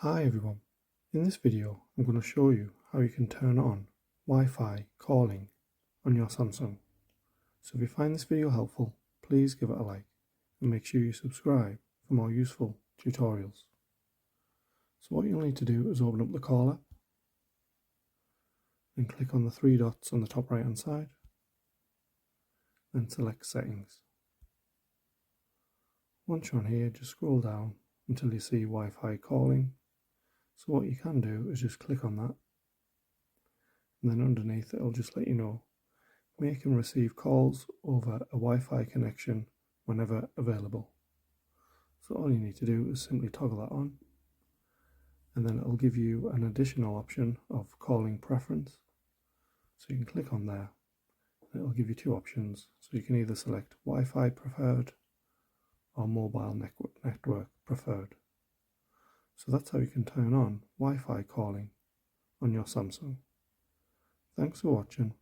Hi everyone, in this video I'm going to show you how you can turn on Wi-Fi calling on your Samsung. So if you find this video helpful, please give it a like and make sure you subscribe for more useful tutorials. So what you'll need to do is open up the call app and click on the three dots on the top right hand side and select settings. Once you're on here, just scroll down until you see Wi-Fi calling. So what you can do is just click on that, and then underneath it'll just let you know make and receive calls over a Wi-Fi connection whenever available. So all you need to do is simply toggle that on, and then it'll give you an additional option of calling preference. So you can click on there and it'll give you two options. So you can either select Wi-Fi preferred or mobile network preferred. So that's how you can turn on Wi-Fi calling on your Samsung. Thanks for watching.